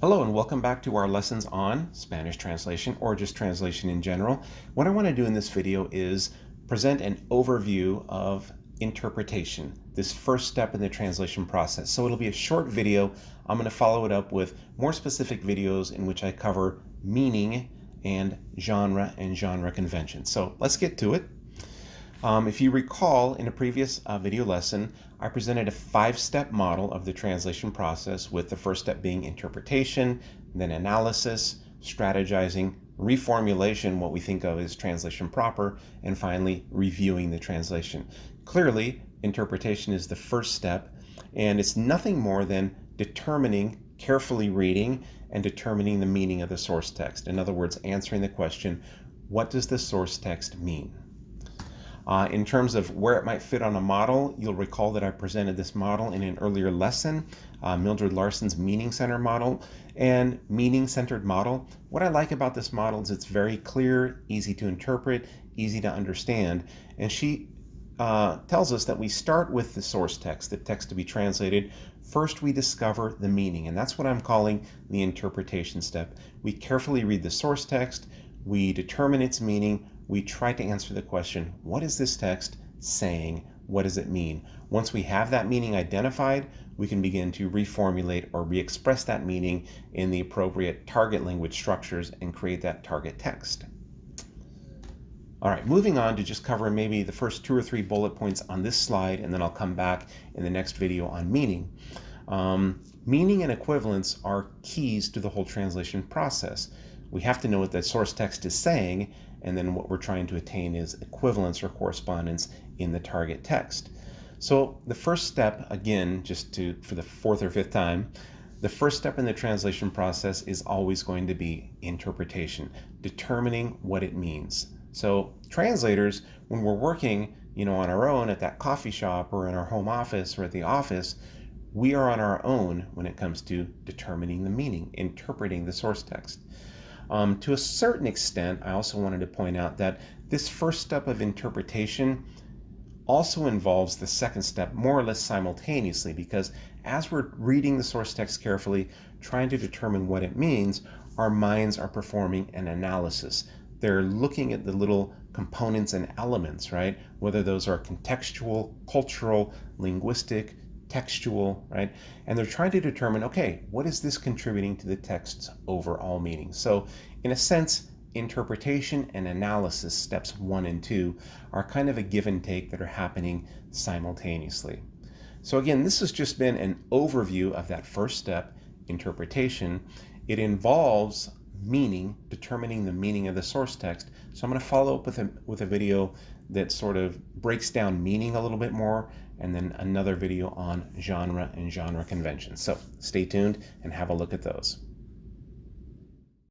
Hello and welcome back to our lessons on Spanish translation or just translation in general. What I want to do in this video is present an overview of interpretation, this first step in the translation process. So it'll be a short video. I'm going to follow it up with more specific videos in which I cover meaning and genre convention. So let's get to it. If you recall, in a previous video lesson, I presented a 5-step model of the translation process, with the first step being interpretation, then analysis, strategizing, reformulation, what we think of as translation proper, and finally reviewing the translation. Clearly, interpretation is the first step, and it's nothing more than determining, carefully reading, and determining the meaning of the source text. In other words, answering the question, what does the source text mean? In terms of where it might fit on a model, you'll recall that I presented this model in an earlier lesson, Mildred Larson's Meaning Center model. And meaning-centered model, what I like about this model is it's very clear, easy to interpret, easy to understand. And she tells us that we start with the source text, the text to be translated. First, we discover the meaning, and that's what I'm calling the interpretation step. We carefully read the source text, we determine its meaning, we try to answer the question, what is this text saying? What does it mean? Once we have that meaning identified, we can begin to reformulate or re-express that meaning in the appropriate target language structures and create that target text. All right, moving on to just cover maybe the first 2 or 3 bullet points on this slide, and then I'll come back in the next video on meaning. Meaning and equivalence are keys to the whole translation process. We have to know what the source text is saying, and then what we're trying to attain is equivalence or correspondence in the target text. So the first step, again, for the 4th or 5th time, the first step in the translation process is always going to be interpretation, determining what it means. So translators, when we're working, on our own at that coffee shop or in our home office or at the office, we are on our own when it comes to determining the meaning, interpreting the source text. To a certain extent, I also wanted to point out that this first step of interpretation also involves the second step more or less simultaneously, because as we're reading the source text carefully, trying to determine what it means, our minds are performing an analysis. They're looking at the little components and elements, right? Whether those are contextual, cultural, linguistic, textual, right? And they're trying to determine, okay, what is this contributing to the text's overall meaning? So in a sense, interpretation and analysis, steps 1 and 2, are kind of a give and take that are happening simultaneously. So again, this has just been an overview of that first step, interpretation. It involves meaning, determining the meaning of the source text. So I'm going to follow up with a video that sort of breaks down meaning a little bit more, and then another video on genre and genre conventions. So stay tuned and have a look at those.